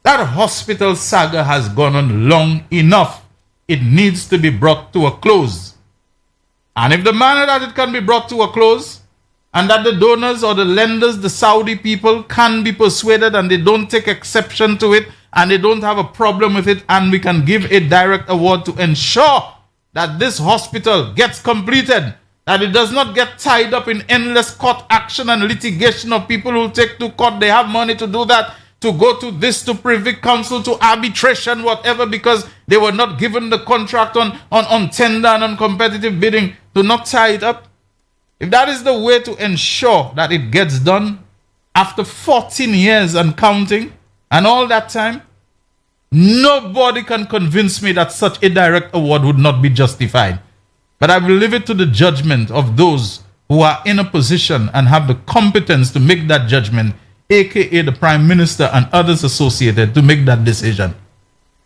That hospital saga has gone on long enough. It needs to be brought to a close. And if the manner that it can be brought to a close, and that the donors or the lenders, the Saudi people, can be persuaded and they don't take exception to it and they don't have a problem with it, and we can give a direct award to ensure that this hospital gets completed, that it does not get tied up in endless court action and litigation of people who take to court. They have money to do that, to go to this, to Privy Council, to arbitration, whatever, because they were not given the contract on tender and on competitive bidding. Do not tie it up. If that is the way to ensure that it gets done after 14 years and counting and all that time, nobody can convince me that such a direct award would not be justified. But I will leave it to the judgment of those who are in a position and have the competence to make that judgment, aka the Prime Minister and others associated, to make that decision.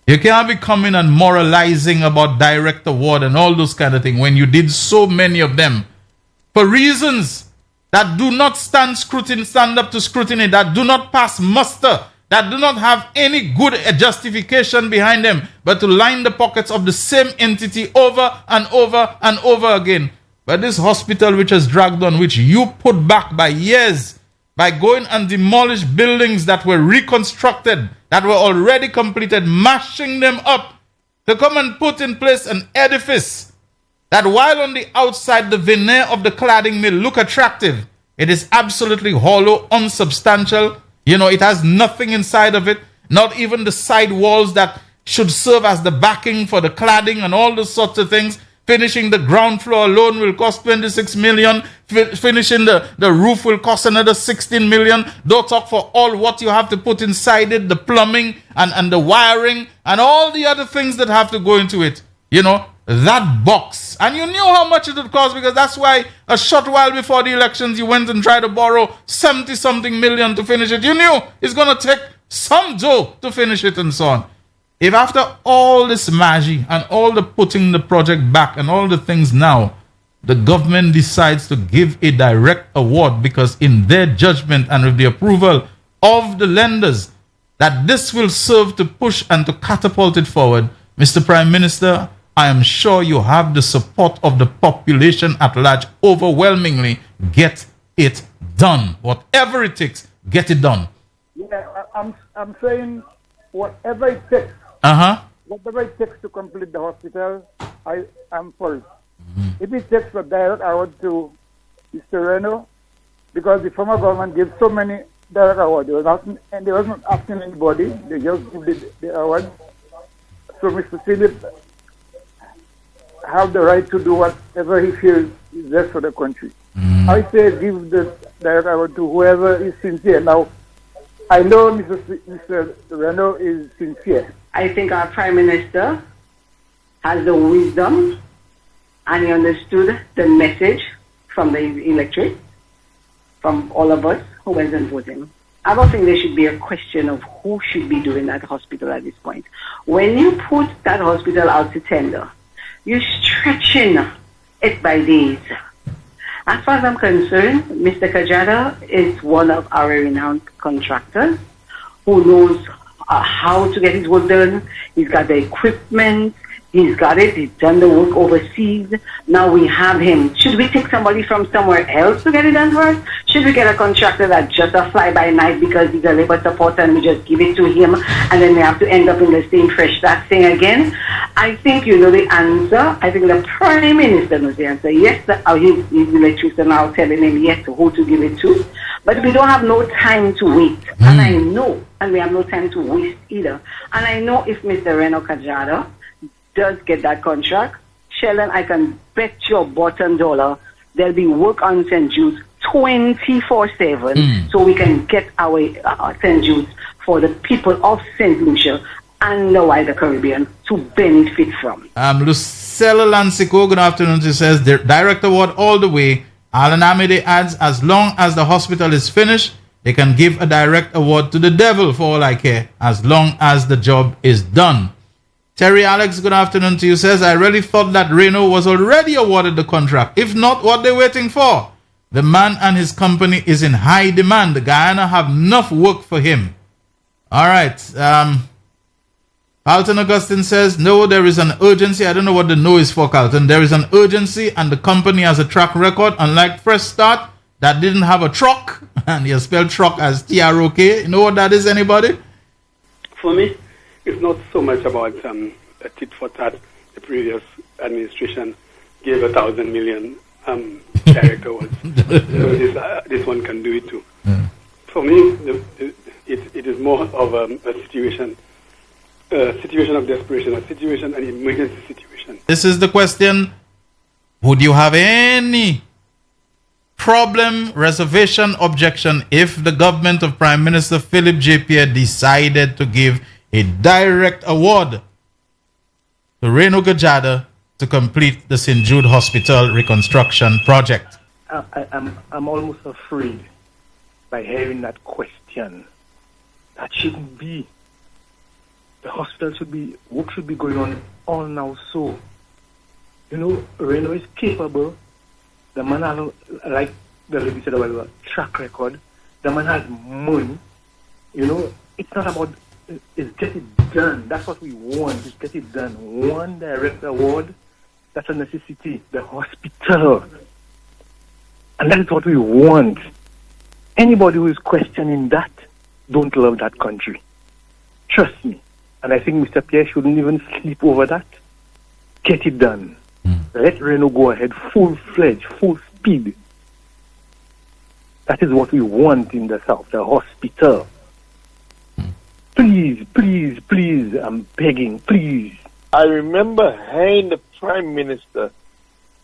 You can't be coming and moralizing about direct award and all those kind of things when you did so many of them for reasons that do not stand up to scrutiny, that do not pass muster, that do not have any good justification behind them, but to line the pockets of the same entity over and over and over again. But this hospital which has dragged on, which you put back by years, by going and demolish buildings that were reconstructed, that were already completed, mashing them up, to come and put in place an edifice that while on the outside the veneer of the cladding may look attractive, it is absolutely hollow, unsubstantial. It has nothing inside of it, not even the side walls that should serve as the backing for the cladding and all those sorts of things. Finishing the ground floor alone will cost 26 million. Finishing the roof will cost another 16 million. Don't talk for all what you have to put inside it, the plumbing and the wiring and all the other things that have to go into it. That box. And you knew how much it would cost, because that's why a short while before the elections you went and tried to borrow 70-something million to finish it. You knew it's going to take some dough to finish it and so on. If after all this magi and all the putting the project back and all the things now, the government decides to give a direct award because in their judgment and with the approval of the lenders that this will serve to push and to catapult it forward, Mr. Prime Minister, I am sure you have the support of the population at large overwhelmingly. Get it done. Whatever it takes, get it done. Yeah, I'm saying whatever it takes. Whatever it takes to complete the hospital, I am for it. If it takes a direct award to Mr. Reno, because the former government gave so many direct awards, they wasn't asking anybody, they just gave the award. So Mr. Philip have the right to do whatever he feels is best for the country. I say give the direct award to whoever is sincere. Now, I know Mr. Reno is sincere. I think our Prime Minister has the wisdom and he understood the message from the electorate, from all of us who went and voted. I don't think there should be a question of who should be doing that hospital at this point. When you put that hospital out to tender, you're stretching it by days. As far as I'm concerned, Mr. Kajada is one of our renowned contractors who knows how to get his work done. He's got the equipment. He's got it. He's done the work overseas. Now we have him. Should we take somebody from somewhere else to get it done for us? Should we get a contractor that's just a fly-by-night because he's a labor supporter and we just give it to him and then we have to end up in the same fresh start thing again? I think you know the answer. I think the Prime Minister knows the answer. Yes, his electrician now telling him yes who to give it to. But we don't have no time to wait. And I know, and we have no time to waste either. And I know if Mr. Reno Kajada does get that contract, Sheldon, I can bet your bottom dollar there'll be work on St. Jude's 24/7 so we can get our St. Jude's for the people of St. Lucia and the wider Caribbean to benefit from. Lucella Lancico, good afternoon. She says, the direct award all the way. Alan Amide adds, as long as the hospital is finished, they can give a direct award to the devil for all I care, as long as the job is done. Terry Alex, good afternoon to you, says, I really thought that Reno was already awarded the contract. If not, what they're waiting for? The man and his company is in high demand. The Guyana have enough work for him. All right. Carlton Augustine says, no, there is an urgency. I don't know what the no is for, Carlton. There is an urgency and the company has a track record. Unlike Fresh Start, that didn't have a truck. And you spell truck as T-R-O-K. You know what that is, anybody? For me, it's not so much about a tit for tat. The previous administration gave 1,000 million director awards. So this one can do it too. Yeah. For me, it is more of a situation of desperation, a situation, an emergency situation. This is the question. Would you have any problem, reservation, objection if the government of Prime Minister Philip J. Pierre decided to give a direct award to Reno Gajada to complete the St. Jude Hospital reconstruction project? I'm almost afraid by hearing that question. That shouldn't be. The hospital work should be going on all now. So, Reno is capable. The man has, like the lady said a while ago, track record. The man has money. It's not about, it's get it done. That's what we want, is get it done. One direct award, that's a necessity. The hospital. And that is what we want. Anybody who is questioning that don't love that country. Trust me. And I think Mr. Pierre shouldn't even sleep over that. Get it done. Let Reno go ahead full-fledged, full speed. That is what we want in the South, the hospital. Please, please, please, I'm begging, please. I remember hearing the Prime Minister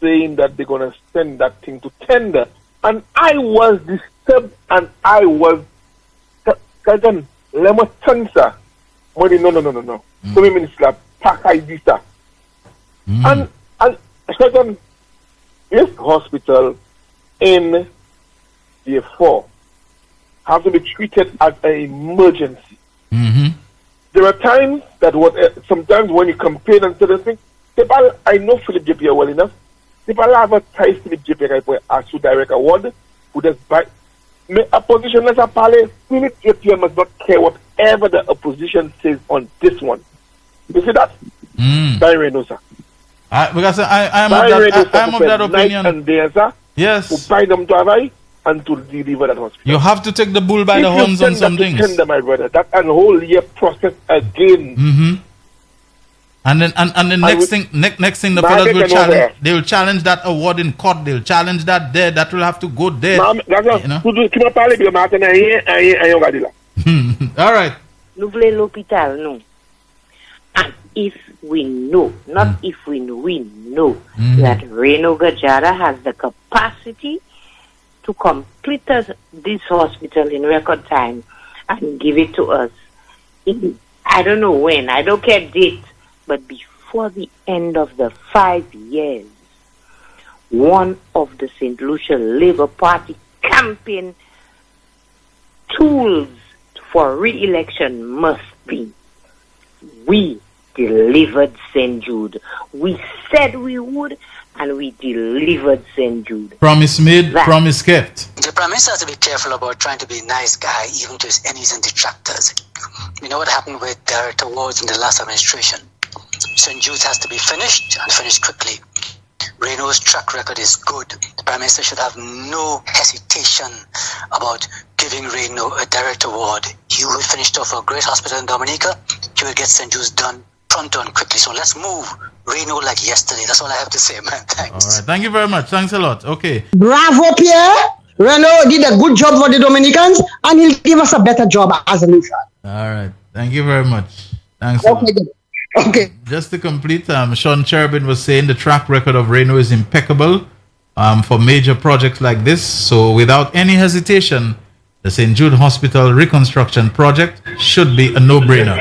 saying that they're going to send that thing to tender. And I was disturbed and I was... No. So we minister, pack ID, sir. And second, this hospital in Year 4 have to be treated as an emergency. There are times that sometimes when you campaign and say the thing, I know Philip J. Pierre well enough. People have advertised Philip J. Pierre for a direct award, who does buy. A position as a parley, Philip J. Pierre must not care whatever the opposition says on this one. You see that? Reno, sir. Because I'm of that opinion. And day, sir, yes. To buy them to have and to deliver that hospital. You have to take the bull by the horns on some things. Tender, my brother, that's a whole year process again. And the next thing the fellows will challenge. They will challenge that award in court. They'll challenge that there. That will have to go there. All right. L'hôpital, no. And if we know, not if we know, we know that Reno Gajada has the capacity to complete this hospital in record time and give it to us in, I don't know when, I don't care date, but before the end of the 5 years. One of the St. Lucia Labour Party campaign tools for re-election must be, we delivered St. Jude. We said we would, and we delivered St. Jude. Promise made, promise kept. The Prime Minister has to be careful about trying to be a nice guy, even to his enemies and detractors. You know what happened with director awards in the last administration? St. Jude's has to be finished, and finished quickly. Reno's track record is good. The Prime Minister should have no hesitation about giving Reno a direct award. He will finish off a great hospital in Dominica. He will get St. Jude's done pronto and quickly. So let's move Reno like yesterday. That's all I have to say, man. Thanks. All right. Thank you very much. Thanks a lot. Okay. Bravo, Pierre. Reno did a good job for the Dominicans, and he'll give us a better job as a nation. All right. Thank you very much. Thanks a lot. Okay. Just to complete, Sean Cherubin was saying the track record of Reno is impeccable for major projects like this. So without any hesitation, the St. Jude Hospital reconstruction project should be a no-brainer.